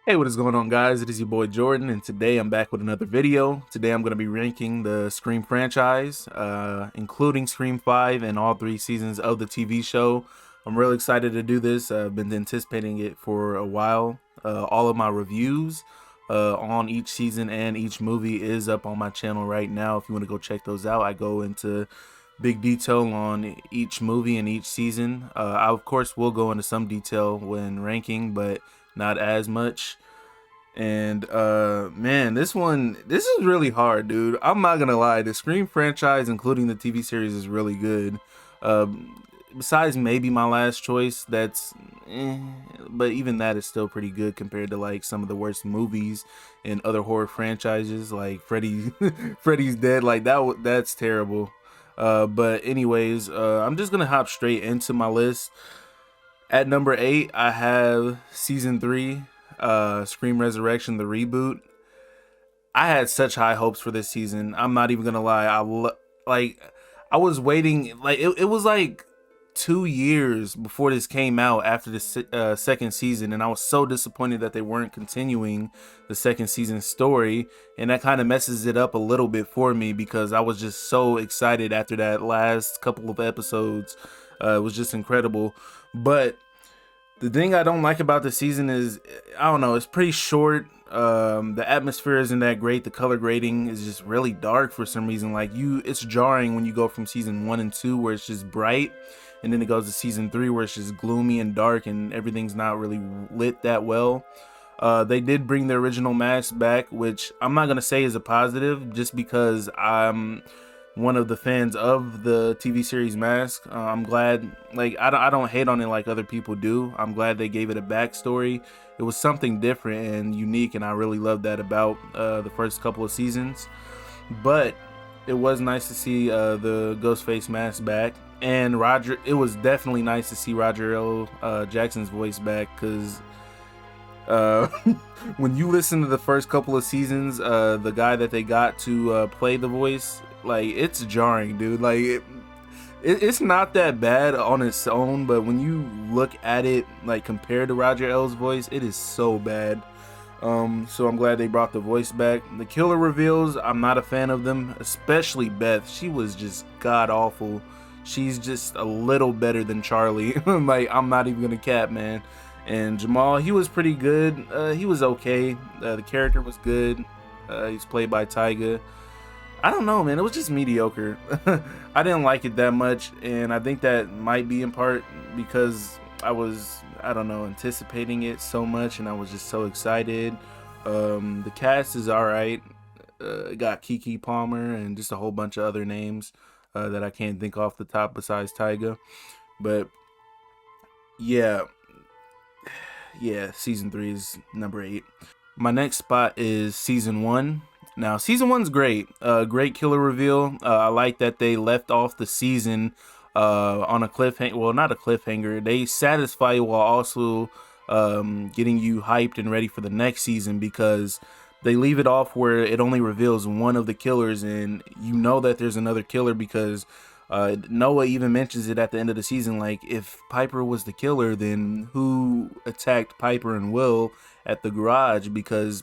Hey, what is going on, guys? It is your boy Jordan, and today I'm back with another video. Today I'm going to be ranking the Scream franchise, including Scream 5 and all 3 seasons of the TV show. I'm really excited to do this. I've been anticipating it for a while. All of my reviews on each season and each movie is up on my channel right now. If you want to go check those out, I go into big detail on each movie and each season. I, of course, will go into some detail when ranking, but not as much. And man, this is really hard, dude. I'm not gonna lie, the Scream franchise, including the TV series, is really good. Besides maybe my last choice, that's but even that is still pretty good compared to like some of the worst movies in other horror franchises like Freddy's Dead. Like that's terrible. But anyways, I'm just gonna hop straight into my list. At number 8, I have season 3, Scream Resurrection, the reboot. I had such high hopes for this season. I'm not even gonna lie. I was waiting. Like it was like 2 years before this came out after the second season, and I was so disappointed that they weren't continuing the second season story, and that kind of messes it up a little bit for me because I was just so excited after that last couple of episodes. It was just incredible. But the thing I don't like about the season is, I don't know, it's pretty short. The atmosphere isn't that great. The color grading is just really dark for some reason. Like it's jarring when you go from season 1 and 2 where it's just bright, and then it goes to season 3 where it's just gloomy and dark and everything's not really lit that well. They did bring the original mask back, which I'm not gonna say is a positive, just because I'm one of the fans of the TV series Mask. I'm glad, like, I don't hate on it like other people do. I'm glad they gave it a backstory. It was something different and unique, and I really loved that about the first couple of seasons. But it was nice to see the Ghostface mask back, and it was definitely nice to see Roger L. Jackson's voice back, because uh, when you listen to the first couple of seasons, the guy that they got to play the voice, like, it's jarring, dude. Like it's not that bad on its own, but when you look at it like compared to Roger L's voice, it is so bad. So I'm glad they brought the voice back. The killer reveals, I'm not a fan of them, especially Beth. She was just god awful. She's just a little better than Charlie. Like, I'm not even gonna cap, man. And Jamal, he was pretty good. He was okay. The character was good. He's played by Tyga. I don't know, man. It was just mediocre. I didn't like it that much, and I think that might be in part because I don't know, anticipating it so much, and I was just so excited. The cast is alright. Got Keke Palmer and just a whole bunch of other names that I can't think off the top besides Tyga. But yeah, season 3 is number 8. My next spot is season 1. Now, season 1's great. Great killer reveal. I like that they left off the season on a cliffhanger. Well, not a cliffhanger. They satisfy you while also getting you hyped and ready for the next season, because they leave it off where it only reveals one of the killers, and you know that there's another killer because Noah even mentions it at the end of the season. Like, if Piper was the killer, then who attacked Piper and Will at the garage? Because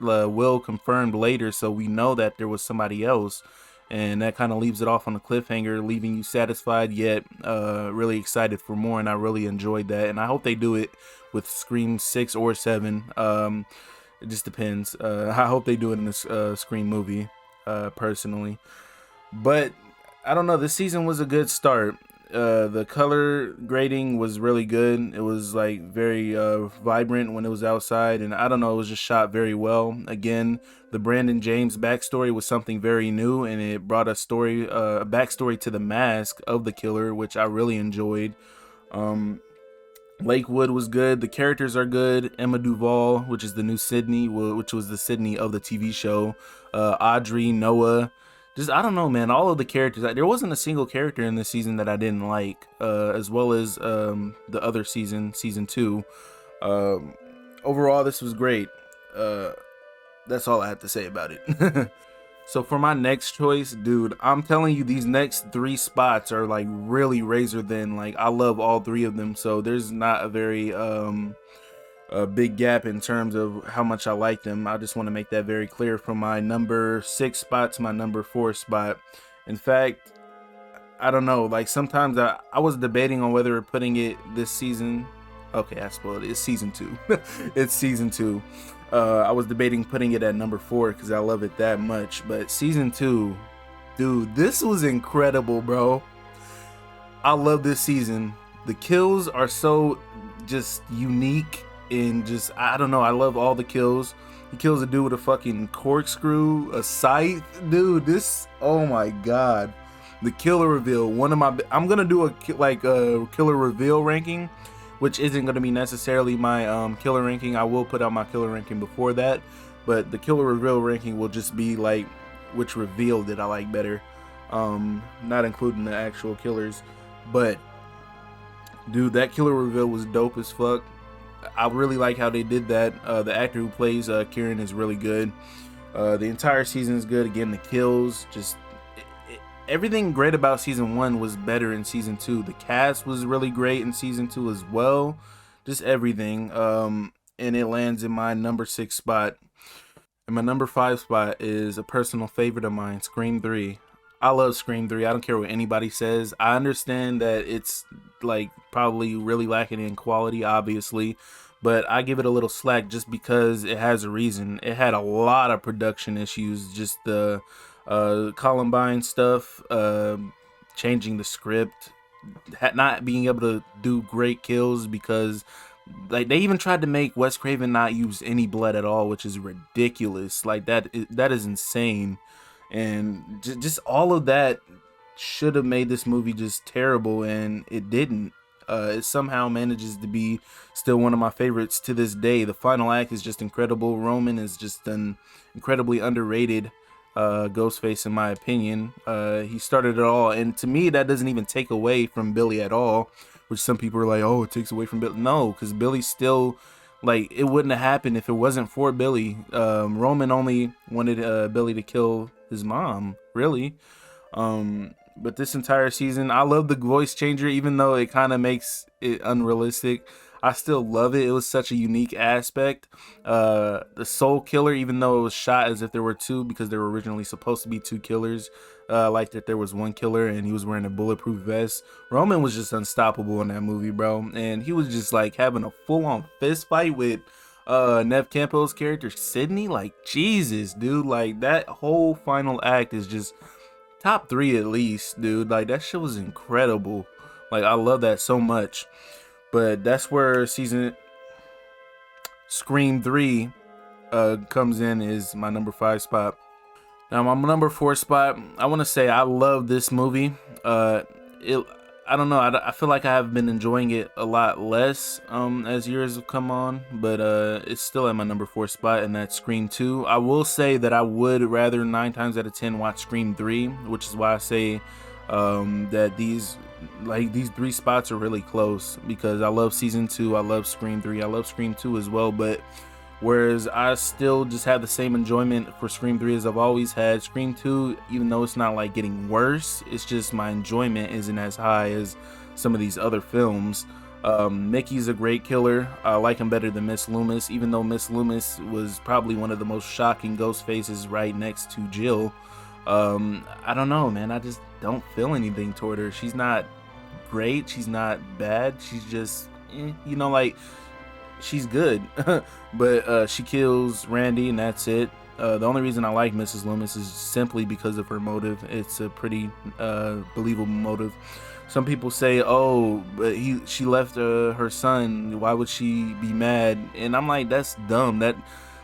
Will confirmed later, so we know that there was somebody else, and that kind of leaves it off on a cliffhanger, leaving you satisfied yet really excited for more. And I really enjoyed that, and I hope they do it with Scream 6 or 7. It just depends. I hope they do it in this Scream movie, personally. But I don't know, this season was a good start. The color grading was really good. It was like very vibrant when it was outside, and I don't know, it was just shot very well. Again, the Brandon James backstory was something very new, and it brought a backstory to the mask of the killer, which I really enjoyed. Lakewood was good. The characters are good. Emma Duval, which is the new Sydney, which was the Sydney of the TV show. Audrey, Noah. Just, I don't know, man. All of the characters. There wasn't a single character in this season that I didn't like, as well as the other season 2. Overall, this was great. That's all I have to say about it. So for my next choice, dude, I'm telling you, these next 3 spots are like really razor thin. Like, I love all 3 of them, so there's not a very a big gap in terms of how much I like them. I just want to make that very clear from my number 6 spot to my number 4 spot. In fact, I don't know, like sometimes I was debating on whether putting it this season. Okay, I spoiled it. It's season 2. It's season 2. I was debating putting it at number 4 because I love it that much. But season 2, dude, this was incredible, bro. I love this season. The kills are so just unique and just, I don't know, I love all the kills. He kills a dude with a fucking corkscrew, a scythe. Dude, this, oh my god. The killer reveal, one of my, I'm gonna do a killer reveal ranking, which isn't gonna be necessarily my killer ranking. I will put out my killer ranking before that, but the killer reveal ranking will just be like which reveal did I like better, not including the actual killers. But dude, that killer reveal was dope as fuck. I really like how they did that. The actor who plays Kieran is really good. The entire season is good. Again, the kills, just everything great about season 1 was better in season 2. The cast was really great in season 2 as well. Just everything. And it lands in my number 6 spot. And my number 5 spot is a personal favorite of mine, Scream 3. I love Scream 3. I don't care what anybody says. I understand that it's like probably really lacking in quality, obviously, but I give it a little slack just because it has a reason. It had a lot of production issues, just the Columbine stuff, changing the script, not being able to do great kills because like they even tried to make Wes Craven not use any blood at all, which is ridiculous. Like that is insane. And just all of that should have made this movie just terrible, and it didn't. It somehow manages to be still one of my favorites to this day. The final act is just incredible. Roman is just an incredibly underrated Ghostface, in my opinion. He started it all, and to me, that doesn't even take away from Billy at all, which some people are like, oh, it takes away from Billy. No, because Billy still, like, it wouldn't have happened if it wasn't for Billy. Roman only wanted Billy to kill his mom, really. But this entire season, I love the voice changer, even though it kind of makes it unrealistic. I still love it. It was such a unique aspect. The soul killer, even though it was shot as if there were two, because there were originally supposed to be two killers, like that there was one killer and he was wearing a bulletproof vest. Roman was just unstoppable in that movie, bro. And he was just like having a full-on fist fight with Nev Campbell's character Sydney. Like, Jesus, dude, like that whole final act is just top 3 at least, dude. Like, that shit was incredible. Like, I love that so much. But that's where Scream 3 comes in, is my number 5 spot. Now, my number 4 spot, I want to say I love this movie. I don't know, I feel like I have been enjoying it a lot less as years have come on, but it's still at my number 4 spot, and that's Scream 2. I will say that I would rather 9 times out of 10 watch Scream 3, which is why I say that these 3 spots are really close, because I love season 2, I love Scream 3, I love Scream 2 as well. But whereas I still just have the same enjoyment for Scream 3 as I've always had, Scream 2, even though it's not like getting worse, it's just my enjoyment isn't as high as some of these other films. Mickey's a great killer. I like him better than Miss Loomis, even though Miss Loomis was probably one of the most shocking ghost faces right next to Jill. I don't know, man. I just don't feel anything toward her. She's not great. She's not bad. She's just, like, she's good. But she kills Randy, and that's it. The only reason I like Mrs. Loomis is simply because of her motive. It's a pretty believable motive. Some people say, oh, but she left her son. Why would she be mad? And I'm like, that's dumb. That,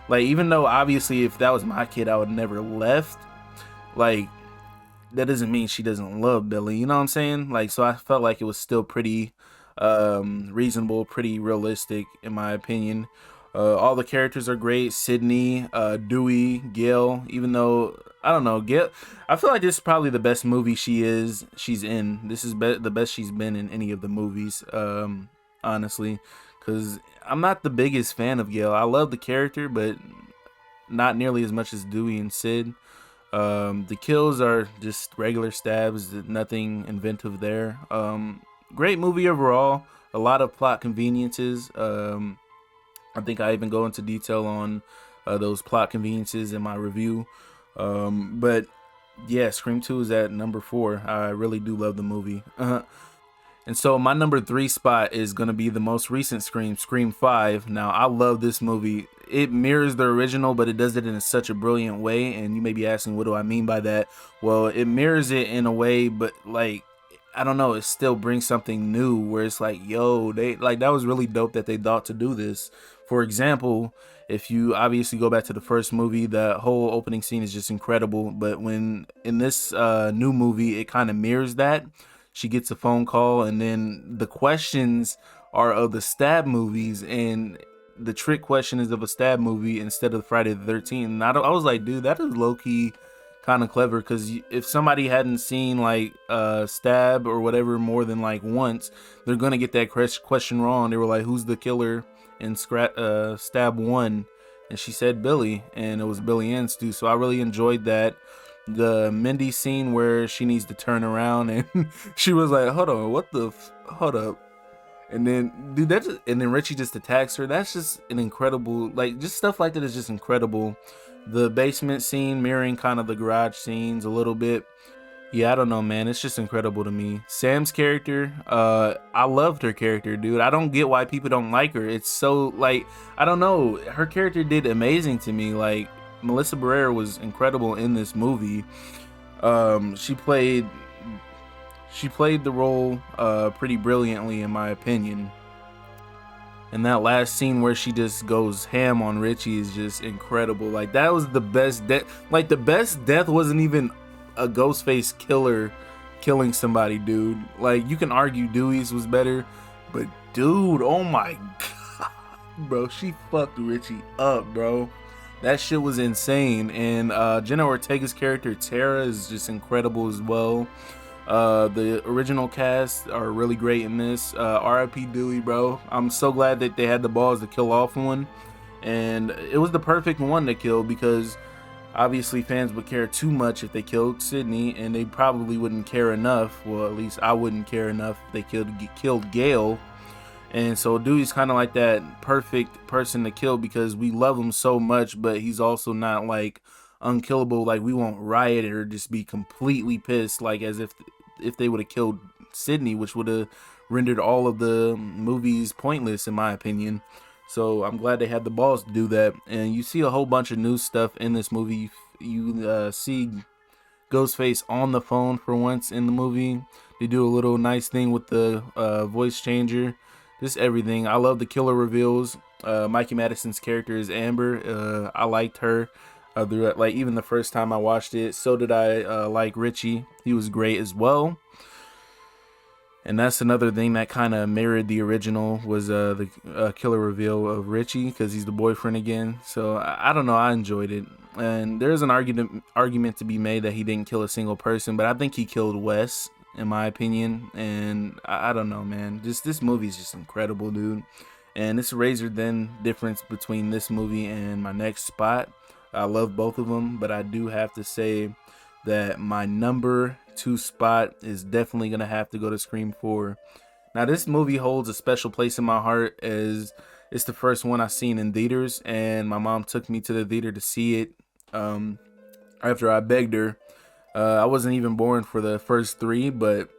like, even though obviously if that was my kid, I would never left. Like, that doesn't mean she doesn't love Billy, you know what I'm saying? Like, so I felt like it was still pretty reasonable, pretty realistic in my opinion. All the characters are great. Sydney, Dewey, Gail, even though, I don't know, Gail, I feel like this is probably the best movie she's in. This is the best she's been in any of the movies, honestly, because I'm not the biggest fan of Gail. I love the character, but not nearly as much as Dewey and Sid. The kills are just regular stabs, nothing inventive there. Great movie overall, a lot of plot conveniences. I think I even go into detail on those plot conveniences in my review. But yeah, Scream 2 is at number 4. I really do love the movie. And so my number 3 spot is going to be the most recent Scream, Scream 5. Now, I love this movie. It mirrors the original, but it does it in such a brilliant way. And you may be asking, what do I mean by that? Well, it mirrors it in a way, but like, I don't know, it still brings something new where it's like, yo, they like, that was really dope that they thought to do this. For example, if you obviously go back to the first movie, the whole opening scene is just incredible. But when in this new movie, it kind of mirrors that. She gets a phone call, and then the questions are of the stab movies, and the trick question is of a stab movie instead of Friday the 13th. And I was like, dude, that is low-key kind of clever, because if somebody hadn't seen like stab or whatever more than like once, they're gonna get that question wrong. They were like, who's the killer in stab 1? And she said Billy, and it was Billy Ann Stu. So I really enjoyed that. The Mindy scene where she needs to turn around, and she was like, hold on, hold up. And then, dude, and then Richie just attacks her. That's just an incredible, like, just stuff like that is just incredible. The basement scene mirroring kind of the garage scenes a little bit. Yeah, I don't know, man. It's just incredible to me. Sam's character, I loved her character, dude. I don't get why people don't like her. It's so, like, I don't know. Her character did amazing to me. Like, Melissa Barrera was incredible in this movie. She played the role pretty brilliantly, in my opinion. And that last scene where she just goes ham on Richie is just incredible. Like, that was the best death. Like, the best death wasn't even a Ghostface killer killing somebody, dude. Like, you can argue Dewey's was better, but dude, oh my god, bro, she fucked Richie up, bro. That shit was insane. And Jenna Ortega's character Tara is just incredible as well. The original cast are really great in this. R.I.P. Dewey, bro. I'm so glad that they had the balls to kill off one, and it was the perfect one to kill, because obviously fans would care too much if they killed Sydney, and they probably wouldn't care enough. Well, at least I wouldn't care enough if they killed Gail. And so Dewey's kind of like that perfect person to kill, because we love him so much, but he's also not like unkillable. Like, we won't riot or just be completely pissed, like as if they would have killed Sydney, which would have rendered all of the movies pointless, in my opinion. So I'm glad they had the balls to do that. And you see a whole bunch of new stuff in this movie. You see Ghostface on the phone for once in the movie. They do a little nice thing with the voice changer. Just everything. I love the killer reveals. Mikey Madison's character is Amber. I liked her. Like, even the first time I watched it. So did I like Richie. He was great as well. And that's another thing that kind of mirrored the original, was the killer reveal of Richie, because he's the boyfriend again. So I don't know, I enjoyed it. And there's an argument to be made that he didn't kill a single person, but I think he killed Wes, in my opinion. And I don't know, man. This movie is just incredible, dude. And it's a razor thin difference between this movie and my next spot. I love both of them, but I do have to say that my number 2 spot is definitely gonna have to go to Scream 4. Now, this movie holds a special place in my heart, as it's the first one I've seen in theaters, and my mom took me to the theater to see it after I begged her. I wasn't even born for the first 3, but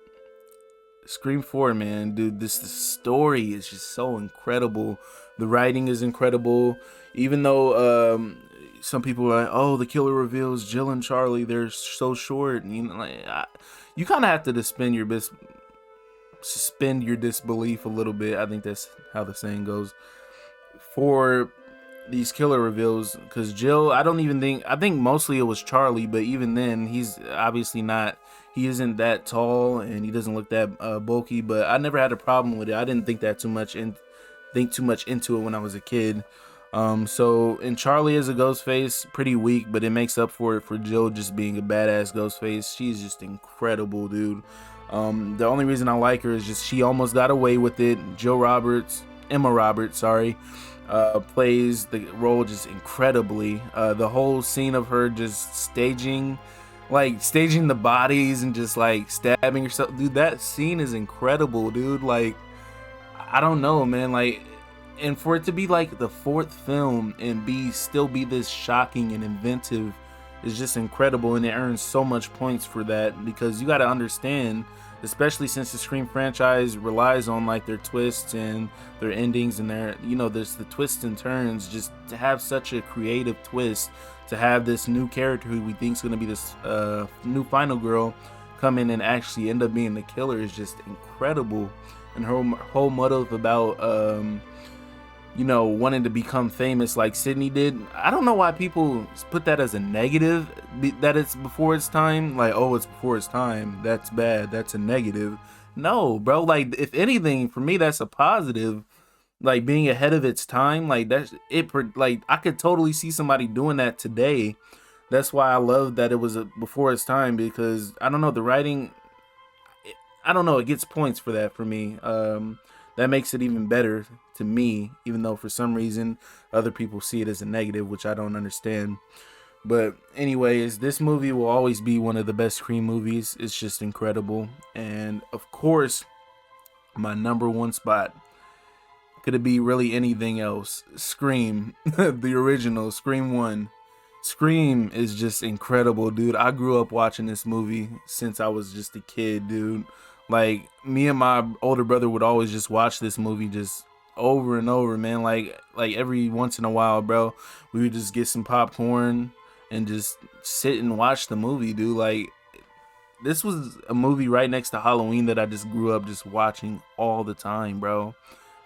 Scream 4, man, dude, the story is just so incredible. The writing is incredible, even though some people are like, oh, the killer reveals Jill and Charlie, they're so short. And, you know, like, you kind of have to suspend your disbelief a little bit. I think that's how the saying goes for these killer reveals, because Jill, I think mostly it was Charlie, but even then, he's obviously not, he isn't that tall, and he doesn't look that bulky, but I never had a problem with it. I didn't think too much into it when I was a kid. So, and Charlie is a Ghostface, pretty weak, but it makes up for it for Jill just being a badass Ghostface. She's just incredible, dude. The only reason I like her is just she almost got away with it. Emma Roberts, plays the role just incredibly. The whole scene of her just staging the bodies and just like stabbing herself, dude, that scene is incredible, dude. Like, I don't know, man, like, and for it to be like the fourth film and still be this shocking and inventive is just incredible, and it earns so much points for that, because you got to understand, especially since the Scream franchise relies on like their twists and their endings and their, you know, there's the twists and turns, just to have such a creative twist, to have this new character who we think is going to be this new final girl come in and actually end up being the killer is just incredible. And her whole motive about you know, wanting to become famous like Sydney did. I don't know why people put that as a negative, that it's before its time. Like, oh, it's before its time, that's bad, that's a negative. No, bro, like, if anything, for me, that's a positive. Like, being ahead of its time, like, that's it. Like, I could totally see somebody doing that today. That's why I love that it was before its time, because I don't know, the writing, I don't know, it gets points for that for me. That makes it even better to me, even though for some reason other people see it as a negative, which I don't understand. But anyways, this movie will always be one of the best Scream movies. It's just incredible. And of course, my number one spot, could it be really anything else? Scream, the original, Scream 1. Scream is just incredible, dude. I grew up watching this movie since I was just a kid, dude. Like, me and my older brother would always just watch this movie just over and over, man. Like every once in a while, bro, we would just get some popcorn and just sit and watch the movie, dude. Like, this was a movie right next to Halloween that I just grew up just watching all the time, bro.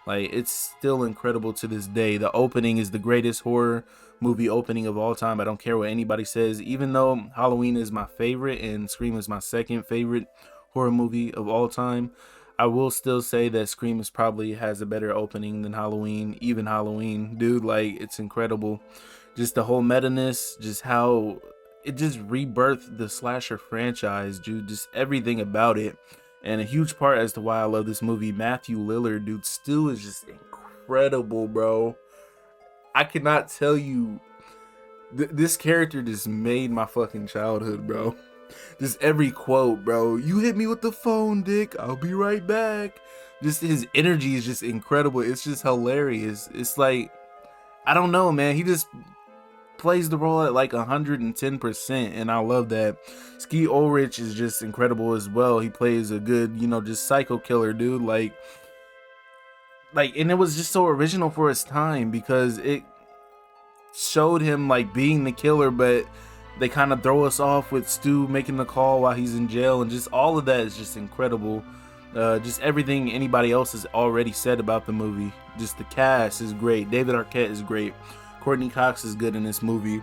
Like, it's still incredible to this day. The opening is the greatest horror movie opening of all time. I don't care what anybody says. Even though Halloween is my favorite and Scream is my second favorite horror movie of all time, I will still say that Scream probably has a better opening than Halloween. Even Halloween, dude, like, it's incredible. Just the whole meta-ness, just how it just rebirthed the slasher franchise, dude. Just everything about it. And a huge part as to why I love this movie, Matthew Lillard, dude, still is just incredible, bro. I cannot tell you, this character just made my fucking childhood, bro. Just every quote, bro. You hit me with the phone, Dick. I'll be right back. Just his energy is just incredible. It's just hilarious. It's like, I don't know, man. He just plays the role at like 110%, and I love that. Ski Ulrich is just incredible as well. He plays a good, you know, just psycho killer, dude. Like, and it was just so original for its time, because it showed him like being the killer, but they kind of throw us off with Stu making the call while he's in jail, and just all of that is just incredible. Just everything anybody else has already said about the movie. Just the cast is great. David Arquette is great. Courtney Cox is good in this movie.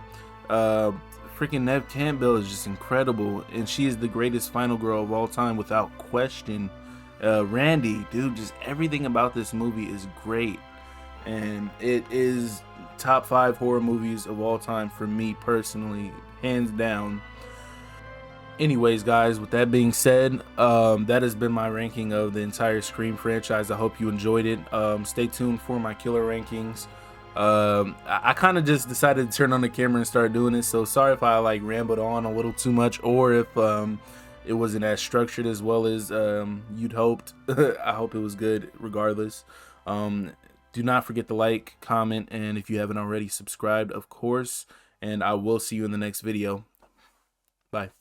Freaking Neve Campbell is just incredible, and she is the greatest final girl of all time without question. Randy, dude, just everything about this movie is great, and it is top 5 horror movies of all time for me personally, hands down. Anyways, guys, with that being said, that has been my ranking of the entire Scream franchise. I hope you enjoyed it. Stay tuned for my killer rankings. I kind of just decided to turn on the camera and start doing it, so sorry if I like rambled on a little too much, or if it wasn't as structured as well as you'd hoped. I hope it was good regardless. Do not forget to like, comment, and if you haven't already, subscribed, of course, and I will see you in the next video. Bye.